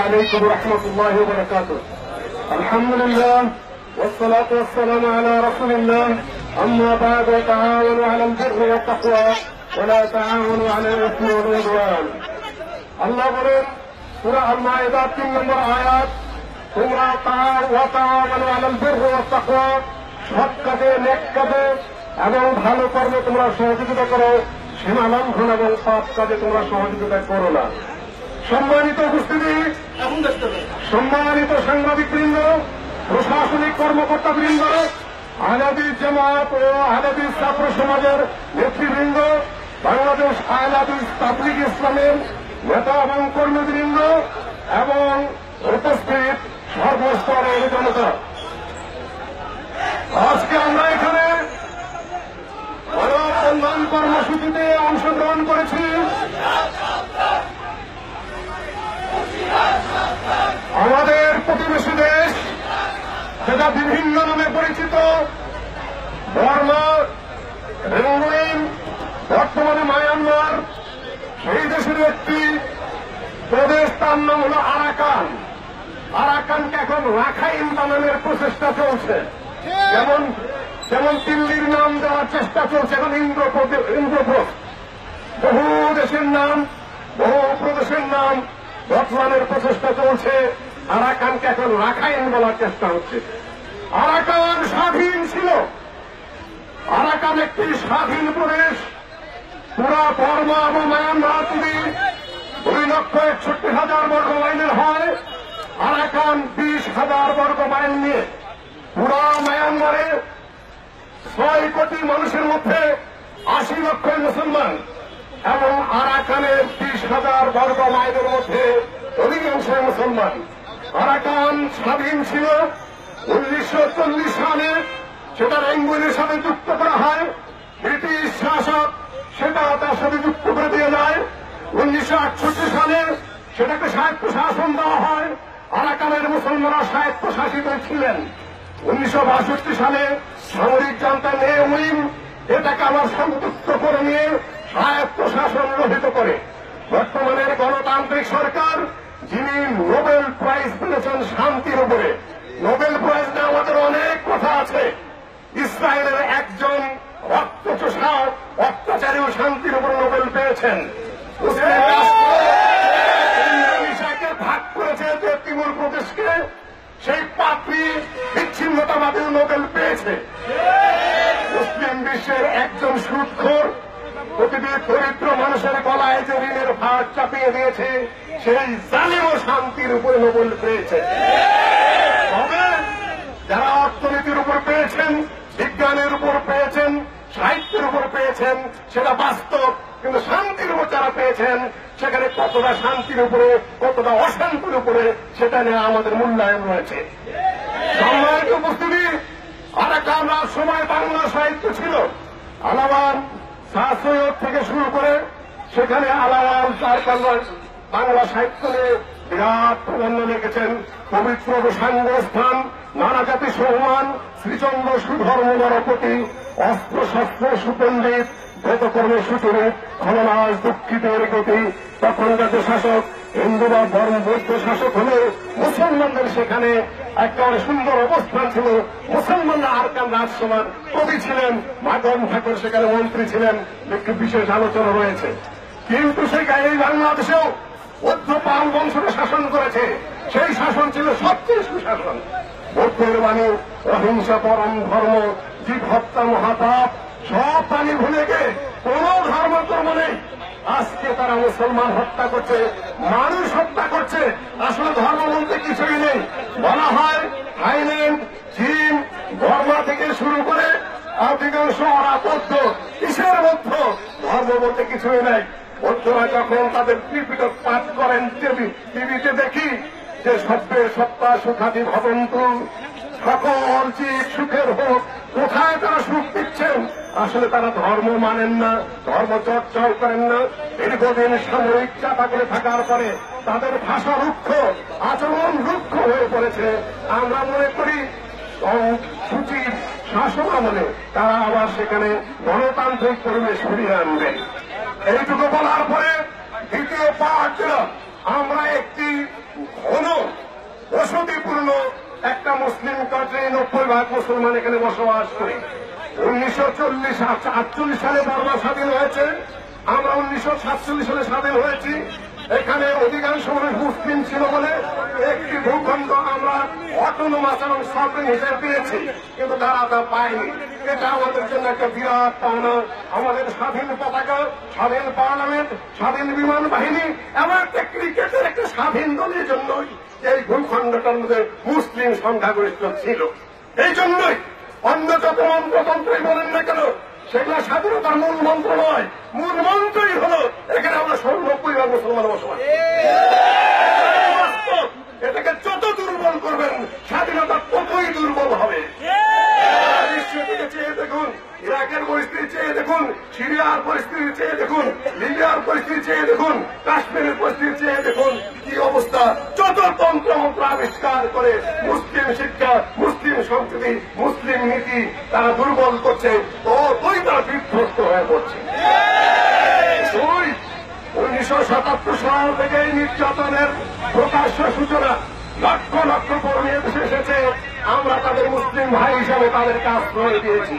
عليكم ورحمة الله وبركاته. الحمد لله والصلاة والسلام على رسول الله. أما بعد وتعاونوا على البر والتقوى ولا تعاونوا على الإثم والعدوان. আল্লাহ বলেন সূরা আল মাইদা 3 নম্বর আয়াত, তোমরা তাআওয়ানু আলাল বিররি ওয়াত তাকওয়া, সৎ কাজে, নেক কাজে এবং ভালো কর্মে তোমরা সহযোগিতা করো, সীমা লঙ্ঘন এবং পাপ কাজে তোমরা সহযোগিতা করো না। সম্মানিত উপস্থিতি, সম্মানিত সাংবাদিকবৃন্দ, প্রশাসনিক কর্মকর্তাবৃন্দ, আহলাদিস জামাত ও আহলাদিস ছাত্র সমাজের নেতৃবৃন্দ, বাংলাদেশ আহলাদিস তাবলীগ ইসলামের নেতা এবং কর্মীবৃন্দ এবং উপস্থিত সর্বস্তরের জনতা, আজকে আমরা এখানে মানববন্ধন কর্মসূচিতে অংশগ্রহণ করেছি। আমাদের প্রতিবেশী দেশ, যেটা বিভিন্ন নামে পরিচিত, বর্মা, রেঙ্গুইন, বর্তমানে মায়ানমার, সেই দেশের একটি প্রদেশ, তার নাম হল আরাকান। আরাকানকে এখন রাখাইন বানানোর প্রচেষ্টা চলছে। যেমন দিল্লির নাম দেওয়ার চেষ্টা চলছে, এখন ইন্দ্রপ্রস্থ। বহু দেশের নাম, বহু প্রদেশের নাম বদলানোর প্রচেষ্টা চলছে। আরাকানকে এখন রাখাইন বলার চেষ্টা হচ্ছে। আরাকান স্বাধীন ছিল। আরাকান একটি স্বাধীন প্রদেশ। পুরা বর্মা এবং মায়ানমার যদি 2,61,000 বর্গ মাইলের হয়, আরাকান 20,000 বর্গ মাইল নিয়ে পুরা মায়ানমারে 6 কোটি মানুষের মধ্যে 80 লক্ষ মুসলমান এবং আরাকানের 20,000 বর্গ মাইলের মধ্যে অধিকাংশ মুসলমান। আরাকান স্বাধীন ছিল 1940 সালে। সেটা রেঙ্গুইনের সাথে যুক্ত করা হয়। ব্রিটিশ শাসক সেটা তার সাথে যুক্ত করে দিয়ে যায়। 1968 সালে সেটাকে স্বায়ত্তশাসন দেওয়া হয়। আরাকানের মুসলমানরা স্বায়ত্তশাসিত ছিলেন। 1962 সালে সামরিক জান্তা নেউইম এটাকে আবার সংযুক্ত করে নিয়ে স্বায়ত্তশাসন রহিত করে। বর্তমানের গণতান্ত্রিক সরকার, যিনি নোবেল প্রাইজ পেয়েছেন শান্তির উপরে, নোবেল প্রাইজ নিয়ে আমাদের অনেক কথা আছে। ইসরায়েলের একজন রক্তচোষা অত্যাচারী ও শান্তির উপর নোবেল পেয়েছেন। মুসলিম রাষ্ট্র ইন্দোনেশিয়াকে ভাগ করেছে যে তিমুর প্রদেশকে, সেই পাপড়ি বিচ্ছিন্নতাবাদী নোবেল পেয়েছে। মুসলিম বিশ্বের একজন সুদখোর প্রতিটি দরিদ্র মানুষের গলায় যে ঋণের ভার চাপিয়ে দিয়েছে, সেই জালিম ও শান্তির উপরে নোবেল পেয়েছে। তবে যারা অর্থনীতির উপর পেয়েছেন, বিজ্ঞানের উপর পেয়েছেন, সাহিত্যের উপর পেয়েছেন, সেটা বাস্তব। কিন্তু শান্তির উপর যারা পেয়েছেন, সেখানে কতটা শান্তির উপরে, কতটা অশান্তির উপরে, সেটা নিয়ে আমাদের মূল্যায়ন রয়েছে। সম্মানিত উপস্থিতি, আরাকান সময় বাংলা সাহিত্য ছিল। আলাওয়ান শাহ সৈয়দ থেকে শুরু করে সেখানে আলাওয়ান তার বাংলা সাহিত্য নিয়ে বিরাট প্রবন্ধ লিখেছেন। পবিত্র সাঙ্গস্থান, নানা জাতি সম্মান, শ্রীচন্দ্র সুধর্ম নরপতি, অস্ত্র শস্ত্র সুপণ্ডিত, গতকর্মে সুচরিত, খলনাশ দুঃখিতের গতি। তখন যাতে শাসক হিন্দু বা ধর্ম বৌদ্ধ শাসক হলে মুসলমানদের সেখানে একেবারে সুন্দর অবস্থান ছিল। মুসলমানরা আরাকান রাজসভার কবি ছিলেন, মাধব ঠাকুর সেখানে মন্ত্রী ছিলেন, একটি বিশেষ আলোচনা রয়েছে। কিন্তু সেখানে এই বাংলাদেশেও বৌদ্ধ পাল বংশকে শাসন করেছে। সেই শাসন ছিল সবচেয়ে সুশাসন। বৌদ্ধের বাণী অহিংসা পরম ধর্ম, জীব হত্যা মহাপাপ, সব প্রাণী ভুলে গিয়ে কোন ধর্মকর্ম নেই। আজকে তারা মুসলমান হত্যা করছে, মানুষ হত্যা করছে। আসলে ধর্ম বলতে কিছুই নেই। বলা হয় থাইল্যান্ড, চীন, বর্মা থেকে শুরু করে অধিকাংশ ওরা বৌদ্ধ। কিসের বৌদ্ধ? ধর্ম বলতে কিছুই নাই। বৌদ্ধরা যখন তাদের ত্রিপিটক পাঠ করেন, টিভিতে দেখি যে সভ্যের সত্তা সুখাদি ভবন্তু, সকল জীব সুখের হোক। কোথায় তারা সুখ দিচ্ছেন? আসলে তারা ধর্ম মানেন না, ধর্ম চর্চাও করেন না। দীর্ঘদিন সামরিক চাপা করে থাকার পরে তাদের ভাষা রুক্ষ, আচরণ রুক্ষ হয়ে পড়েছে। আমরা মনে করি সুচির শাসন আমলে তারা আবার সেখানে গণতান্ত্রিক পরিবেশ ফিরিয়ে আনবেন। এইটুকু বলার পরে দ্বিতীয় পাঠ আমরা একটি ভাগ মুসলমান এখানে বসবাস করি। 1948 সালে বার্মা স্বাধীন হয়েছে, আমরা 1947 সালে স্বাধীন হয়েছি। এখানে অধিকাংশ মানুষ মুসলিম ছিল বলে একটি ভূখণ্ড আমরা অটোনোমাস এবং সফরেন হিসেবে পেয়েছি, কিন্তু তারা তা পায়নি। এটা আমাদের জন্য একটা বিরাট পাওনা। আমাদের স্বাধীন পতাকা, স্বাধীন পার্লামেন্ট, স্বাধীন বিমান বাহিনী এবং একটা ক্রিকেটের একটা স্বাধীন দলের জন্যই এই ভূখণ্ডটার মধ্যে মুসলিম সংখ্যাগরিষ্ঠ ছিল। এই জন্যই অন্য যত মন্ত্রতন্ত্রই বলেন না কেন, সেগুলো স্বাধীনতার মূল মন্ত্র নয়। মূল মন্ত্রই হলো এখানে আমরা 90% মুসলমান বসবাস। এটাকে যত দুর্বল করবেন স্বাধীনতা ততই দুর্বল হবে। বিশ্বকে চেয়ে দেখুন, ইরাকের পরিস্থিতি চেয়ে দেখুন, সিরিয়ার পরিস্থিতি চেয়ে দেখুন, লিবিয়ার পরিস্থিতি চেয়ে দেখুন, কাশ্মীরের পরিস্থিতি চেয়ে দেখুন, কি অবস্থা। যত তন্ত্রমন্ত্র আবিষ্কার করে মুসলিম শিক্ষা, মুসলিম সংস্কৃতি, মুসলিম নীতি তারা দুর্বল করছে, ততই তারা বিধ্বস্ত হয়ে পড়ছে। 1977 সাল থেকে এই নির্যাতনের প্রকাশ্য সূচনা, লক্ষ লক্ষ কর্মী দেশে এসেছে। আমরা তাদের মুসলিম ভাই হিসাবে তাদেরকে আশ্রয় দিয়েছি।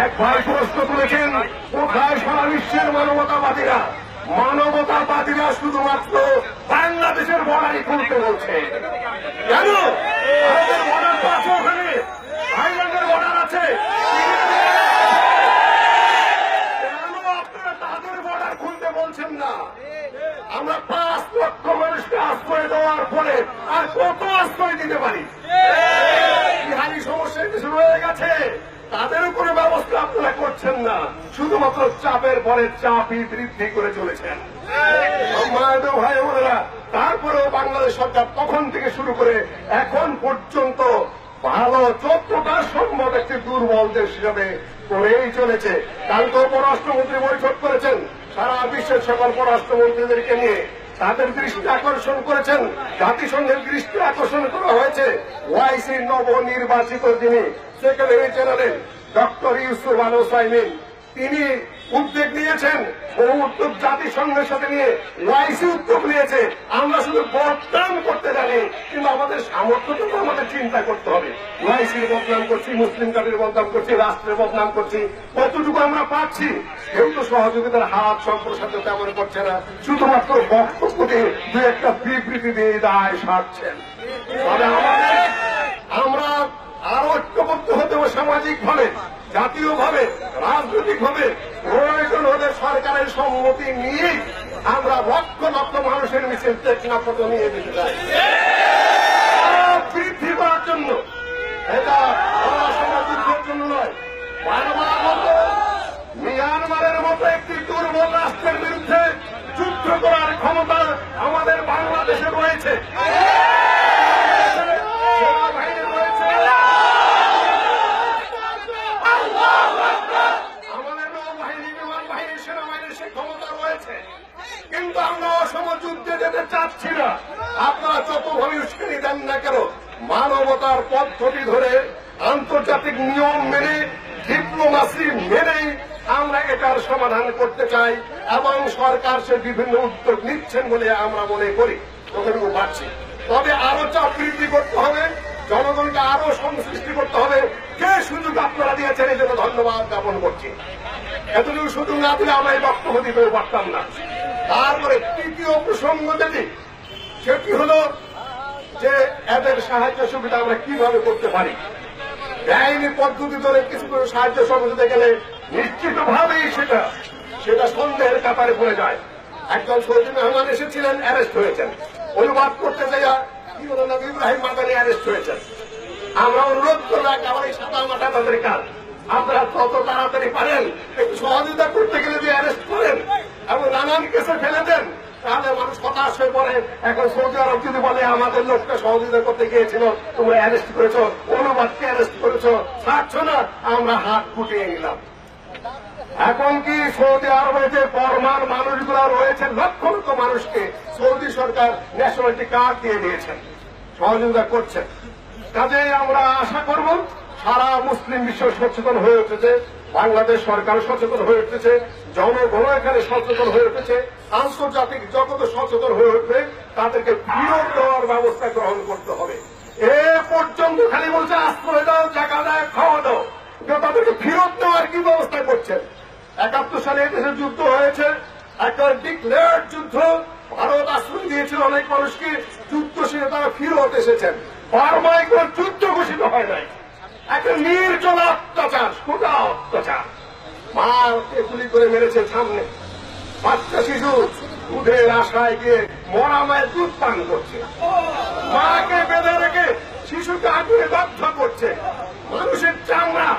এক ভাই প্রশ্ন তুলেছেন, কোথায় সারা বিশ্বের মানবতাবাদীরা? মানবতাবাদীরা শুধুমাত্র বাংলাদেশের বর্ডারই খুলতে বলছে। কেন? আমাদের বর্ডার তো আছে, ওখানে থাইল্যান্ডের বর্ডার আছে। আপনারা তাদের বর্ডার খুলতে বলছেন না? আমরা 5 লক্ষ মানুষকে আশ্রয় দেওয়ার পরে আর কত আশ্রয় দিতে পারি? বিহারি সমস্যা কিছু রয়ে গেছে, তাদের উপরে ব্যবস্থা আপনারা করছেন না, শুধুমাত্র চাপের পরে চাপই বৃদ্ধি করে চলেছেন। ভাই বোনেরা, তারপরেও বাংলাদেশ সরকার তখন থেকে শুরু করে এখন পর্যন্ত ভালো 14টা সম্ভব একটি দুর্বল দেশ হিসাবে করেই চলেছে। কালকে পররাষ্ট্রমন্ত্রী বৈঠক করেছেন সারা বিশ্বের সকল পররাষ্ট্রমন্ত্রীদেরকে নিয়ে, তাদের দৃষ্টি আকর্ষণ করেছেন। জাতিসংঘের দৃষ্টি আকর্ষণ করা হয়েছে ওআইসির নবনির্বাচিত যিনি সেক্রেটারি জেনারেল ডক্টর ইউসুফ আল হোসাইমিন, তিনি উদ্যোগ নিয়েছেন। বহু উদ্যোগ জাতিসংঘের সাথে নিয়ে ওআইসি উদ্যোগ নিয়েছে। আমরা শুধু বদনাম করতে জানি, কিন্তু আমাদের সামর্থ্যটা তো আমাদের চিন্তা করতে হবে। ওআইসির বদনাম করছি, মুসলিম কান্ট্রির বদনাম করছি, রাষ্ট্রের বদনাম করছি, কতটুকু আমরা পাচ্ছি? কেউ তো সহযোগিতার হাত সম্প্রসারিত তেমন করছে না, শুধুমাত্র বক্তব্য দিয়ে দু একটা বিবৃতি দিয়ে দায় সারছেন। তবে আমরা আরো ঐক্যবদ্ধ হতে হবে, সামাজিক ভাবে, জাতীয় ভাবে, রাজনৈতিক ভাবে। প্রয়োজন হলে সরকারের সম্মতি নিয়ে আমরা লক্ষ লক্ষ মানুষের মিছিল টেকনাফ নিয়ে যেতে চাই বৃদ্ধি করার জন্য। এটা যুদ্ধের জন্য নয়। মিয়ানমারের মতো একটি দুর্বল রাষ্ট্রের বিরুদ্ধে যুদ্ধ করার ক্ষমতা আমাদের বাংলাদেশে রয়েছে। কিন্তু আমরা অসম যুদ্ধে যেতে চাচ্ছি না। আপনারা যতভাবে উস্কানি দেন না কেন, মানবতার পদ্ধতি ধরে, আন্তর্জাতিক নিয়ম মেনে, ডিপ্লোমাসি মেনেই আমরা এটার সমাধান করতে চাই এবং সরকার সে বিভিন্ন উদ্যোগ নিচ্ছেন বলে আমরা মনে করি। কতটুকু পাচ্ছি। তবে আরো চাপ বৃদ্ধি করতে হবে, জনগণকে আরো সংশ্লিষ্ট করতে হবে। যে সুযোগ আপনারা দিয়েছেন এই জন্য ধন্যবাদ জ্ঞাপন করছি। এতটুকু সুযোগ না দিলে আমরা এই বক্তব্য দিতেও পারতাম না। তারপরে তৃতীয় প্রসঙ্গ যেটি, সেটি হল যে এদের সাহায্য সুবিধা আমরা কিভাবে করতে পারি। বেআইনি পদ্ধতি ধরে কিছু করে সাহায্য সহযোগিতা গেলে নিশ্চিতভাবেই সেটা সন্দেহের কাতারে পড়ে যায়। একজন সৌদি মেহমান এসেছিলেন, অ্যারেস্ট হয়েছেন। অনুবাদ করতে যাইয়া কি বলে না, ইব্রাহিম মাদানি অ্যারেস্ট হয়েছেন। আমরা অনুরোধ করবো একেবারে সাদা মাঠা তাদের কাজ, আপনারা তত তাড়াতাড়ি পারেন একটু সহযোগিতা করতে গেলে যে অ্যারেস্ট করেন এবং নানান কেসে ফেলে দেন, তাহলে মানুষ হতাশ হয়ে পড়ে। এখন সৌদি আরব যদি বলে আমাদের লোকটা সহযোগিতা করতে গিয়েছিল, তোমরা অ্যারেস্ট করেছো, অনুবাদকে অ্যারেস্ট করেছো, ছাড়ছ না, আমরা হাত গুটিয়ে নিলাম। এখন কি সৌদি আরবে যে বর্মার মানুষগুলা রয়েছে, লক্ষ লক্ষ মানুষকে সৌদি সরকার ন্যাশনালিটি কার্ড দিয়ে দিয়েছেন, সহযোগিতা করছেন। কাজেই আমরা আশা করব সারা মুসলিম বিশ্ব সচেতন হয়ে উঠেছে, বাংলাদেশ সরকার সচেতন হয়ে উঠেছে, জনগণ এখানে সচেতন হয়ে উঠেছে, আন্তর্জাতিক জগৎ সচেতন হয়ে উঠবে। তাদেরকে ফিরত দেওয়ার ব্যবস্থা গ্রহণ করতে হবে। এ পর্যন্ত খালি বলছে আশ্রয় দাও, জায়গা দাও, যেখানে দেশে যুদ্ধ হয়েছে, একটা ডিক্লেয়ার্ড যুদ্ধ, ভারত আশ্রয় দিয়েছিল অনেক মানুষকে, যুদ্ধ শেষে তারা ফিরত এসেছেন। বার্মায় কোন যুদ্ধ ঘোষিত হয় নাই, একটা নির্জল অত্যাচার, সোজা অত্যাচার। মাকে গুলি করে মেরেছে সামনে, বাচ্চা শিশু দুধের আশায় গিয়ে মরা মায়ের দুধ পান করছে, মাকে বেঁধে রেখে শিশুকে আগুনে দগ্ধ করছে, মানুষের চামড়া,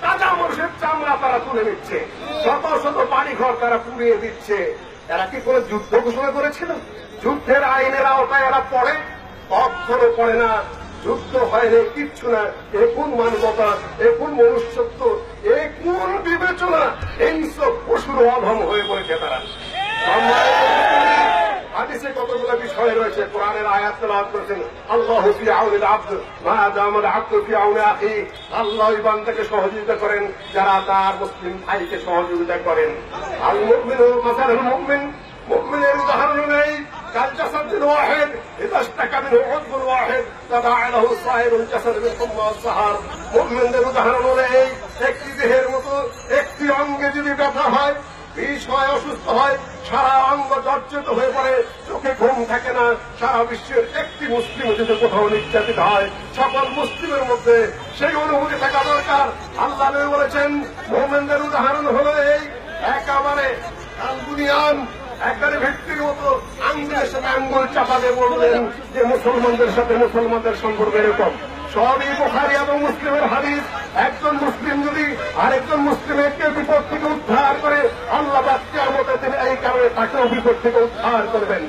তাজা মানুষের চামড়া তারা তুলে নিচ্ছে, শত শত বাড়ি ঘর তারা পুড়িয়ে দিচ্ছে। এরা কি কোন যুদ্ধ ঘোষণা করেছিল? যুদ্ধের আইনের আওতায় এরা পড়ে? কখনো পড়ে না। যুদ্ধ হয়নি, কিচ্ছু না। এ কোন মানবতা, এ কোন মনুষ্যত্ব, এ কোন বিবেচনা? এই সব পশুর অধম হয়ে পড়েছে তারা। হাদিসে কতগুলো বিষয় রয়েছে, কোরআনের আয়াত তেলাওয়াত করেছেন, আল্লাহু ফি আউনিল আবদ মা দামাল আবদু ফি আউনি আখি। আল্লাহ বান্দাকে সহযোগিতা করেন যারা তার মুসলিম ভাইকে সহযোগিতা করেন। আল মুমিনু মাসালুল মুমিন, মুমিনের উদাহরণ নেই কালজাসাদিল ওয়াহিদ ইযা ইশতাকা মিনহু উযবুন ওয়াহিদ তাদাআ লাহু সাইরুল জাসাদ মিন হুম্মা সাহার। মুমিনদের উদাহরণ নেই একটি দেহের মতো, একটি অঙ্গে যদি ব্যথা হয়, বিষয় অসুস্থ হয়, সারা অঙ্গ জর্জরিত হয়ে পড়ে, চোখে ঘুম থাকে না। সারা বিশ্বের একটি মুসলিম যদি কোথাও নির্যাতিত হয়, সকল মুসলিমের মধ্যে সেই অনুভূতি থাকা দরকার। আল্লাহ নবী বলেছেন মুমিনদের উদাহরণ হলো এই একেবারে আল-বুনিয়ান, একবারে ভিত্তির মতো, আঙ্গুলের সাথে আঙ্গুল চাপাতে বললেন যে মুসলমানদের সাথে মুসলমানদের সম্পর্ক এরকম। সবই বুখারী এবং মুসলিমের হাদিস। একজন মুসলিম যদি আরেকজন মুসলিমকে বিপদ থেকে উদ্ধার করে, আল্লাহ কিয়ামতের দিনে এই কারণে তাকেও বিপদ থেকে উদ্ধার করবেন।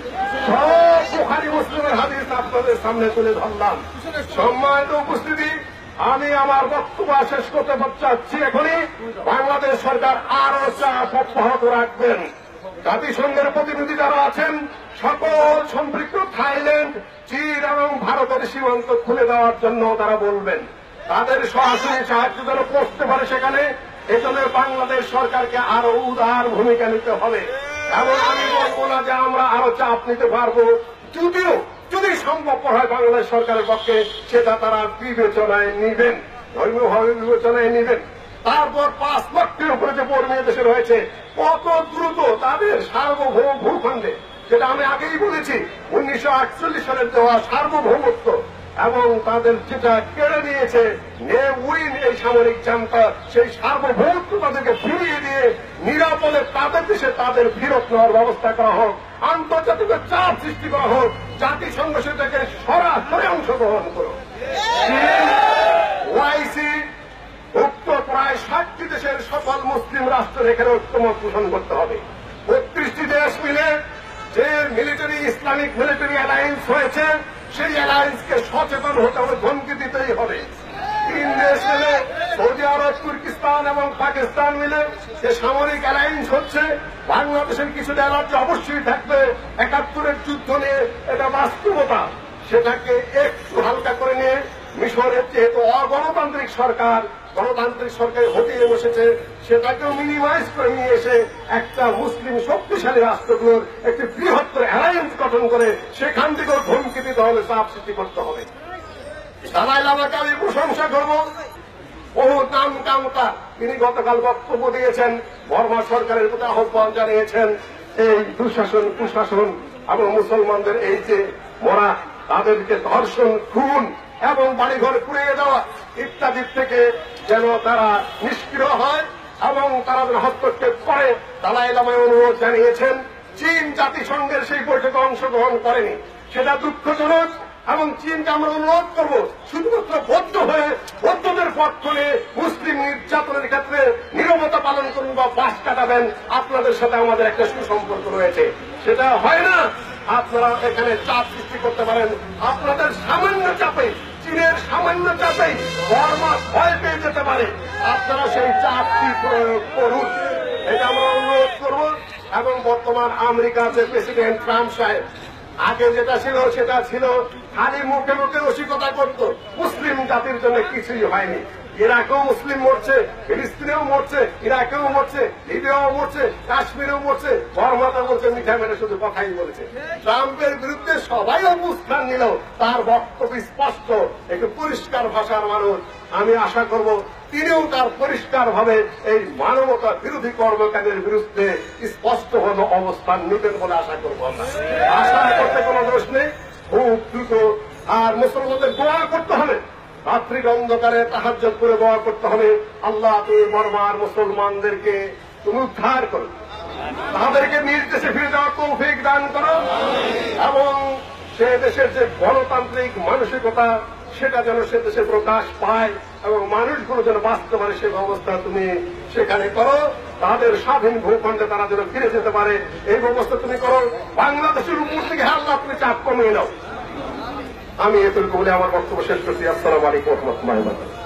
সব বুখারী মুসলিমের হাদিস আপনাদের সামনে তুলে ধরলাম। সম্মানিত উপস্থিতি, আমি আমার বক্তব্য শেষ করতে চাচ্ছি। এখনই বাংলাদেশ সরকার আরো চাপ অব্যাহত রাখবেন। জাতিসংঘের প্রতিনিধি যারা আছেন, সকল সম্পৃক্ত থাইল্যান্ড, চীন এবং ভারতের সীমান্ত খুলে দেওয়ার জন্য তারা বলবেন, তাদের সরাসরি সাহায্য যেন করতে পারে সেখানে। এজন্য বাংলাদেশ সরকারকে আরো উদার ভূমিকা নিতে হবে। এবং আমি বলবো না যে আমরা আরো চাপ নিতে পারবো, যদিও যদি সম্ভব হয় বাংলাদেশ সরকারের পক্ষে, সেটা তারা বিবেচনায় নিবেন, ধর্মীয়ভাবে বিবেচনায় নিবেন। তারপর 5 লক্ষের উপরে যে বর্মী দেশে রয়েছে, কত দ্রুত তাদের সার্বভৌম ভূখণ্ডে, যেটা আমি আগেই বলেছি 1948 সালের দেওয়া সার্বভৌমত্ব, এবং তাদের যেটা কেড়ে নিয়েছে উইন এই সামরিক জান্তা, সেই সার্বভৌমত্ব তাদেরকে ফিরিয়ে দিয়ে নিরাপদে তাদের দেশে তাদের ফেরত নেওয়ার ব্যবস্থা করা হোক, আন্তর্জাতিক চাপ সৃষ্টি করা হোক, জাতিসংঘ সেটাকে সরাসরি অংশগ্রহণ করুক। ওআইসি উক্ত প্রায় 60টি দেশের সকল মুসলিম রাষ্ট্রের এখানে ঐক্যমত পোষণ করতে হবে। 32টি দেশ মিলে যে মিলিটারি ইসলামিক মিলিটারি অ্যালায়েন্স হয়েছে, সেই অ্যালায়েন্সকে সচেতন হতে হবে, ধমকি দিতেই হবে। 3 দেশ মিলে, সৌদি আরব, তুর্কিস্তান এবং পাকিস্তান মিলে যে সামরিক অ্যালায়েন্স হচ্ছে, বাংলাদেশের কিছু এলার্জি অবশ্যই থাকবে 71-এর যুদ্ধ নিয়ে, এটা বাস্তবতা। সেটাকে একটু হালকা করে নিয়ে মিশরের যেহেতু অগণতান্ত্রিক সরকার, গণতান্ত্রিক সরকার হটিয়ে বসেছে, সেটাকেও মিনিমাইজ করে নিয়ে এসে একটা মুসলিম শক্তিশালী রাষ্ট্রগুলোর একটি বৃহত্তর অ্যালায়েন্স গঠন করে সেখান থেকেও ধমকি দিতে হবে, চাপ সৃষ্টি করতে হবে। দালাই লামাকে আমি প্রশংসা করব, বহু নাম কামতা তিনি গতকাল বক্তব্য দিয়েছেন, বর্মা সরকারের প্রতি আহ্বান জানিয়েছেন এই দুঃশাসন কুশাসন এবং মুসলমানদের এই যে মরা, তাদেরকে ধর্ষণ, খুন এবং বাড়িঘর পুড়িয়ে দেওয়া ইত্যাদি থেকে যেন তারা নিষ্ক্রিয় হয় এবং তারা যেন হস্তক্ষেপ করে, দালাই লামায় অনুরোধ জানিয়েছেন। চীন জাতিসংঘের সেই বৈঠকে অংশগ্রহণ করেনি, সেটা দুঃখজনক। এবং চীনকে আমরা অনুরোধ করব, শুধুমাত্র বৌদ্ধ হয়ে বৌদ্ধদের পথ খুলে মুসলিম নির্যাতনের ক্ষেত্রে নীরবতা পালন করুন বা বাস কাটাবেন, আপনাদের সাথে আমাদের একটা সুসম্পর্ক রয়েছে। সেটা হয় না, আপনারা এখানে চাপ সৃষ্টি করতে পারেন। আপনাদের সামান্য চাপে, চীনের সামান্য চাপেই বর্মা ভয় পেয়ে যেতে পারে, আপনারা সেই চাপটি প্রয়োগ করুন, এটা আমরা অনুরোধ করব। এবং বর্তমান আমেরিকার যে প্রেসিডেন্ট ট্রাম্প সাহেব, আগে যেটা ছিল সেটা ছিল খালি মুখে মুখে রসিকতা করত, মুসলিম জাতির জন্য কিছুই হয়নি। ইরাকেও মুসলিম মরছে, ফিলিস্তিনেও মরছে, ইরাকেও মরছে, লিবিয়াও মরছে, কাশ্মীরেও মরছে। বর্মাতা বলছে মিঠা মেরে শুধু কথাই বলেছে। ট্রাম্পের বিরুদ্ধে সবাই অবস্থান নিল, তার বক্তব্য স্পষ্ট, একটু পরিষ্কার ভাষার মানুষ। আমি আশা করব তিনিও তার পরিষ্কার ভাবে এই মানবতা বিরোধী কর্মকাণ্ডের বিরুদ্ধে স্পষ্ট ভাবে অবস্থান নিতেন বলে আশা করব। আমরা আশা করতে কোনো দোষ নেই, খুব দ্রুত। আর মুসলমানদের দোয়া করতে হবে, রাত্রির অন্ধকারে তাহাজ্জুদ করে দোয়া করতে হবে, আল্লাহ তুমি বর্মার মুসলমানদেরকে তুমি উদ্ধার করো, তাদেরকে নিজ দেশে ফিরে যাওয়ার তৌফিক দান করো, এবং সে দেশের যে গণতান্ত্রিক মানসিকতা সেটা যেন সে দেশে প্রকাশ পায় এবং মানুষগুলো যেন বাঁচতে পারে সে ব্যবস্থা তুমি সেখানে করো। তাদের স্বাধীন ভূখণ্ডে তারা যেন ফিরে যেতে পারে এই ব্যবস্থা তুমি করো। বাংলাদেশের উপর থেকে আল্লাহ তুমি চাপ কমিয়ে নাও। আমি এতটুকু বলে আমার বক্তব্য শেষ করছি। আসসালামু আলাইকুম ওয়া রাহমাতুল্লাহি ওয়া বারাকাতুহু।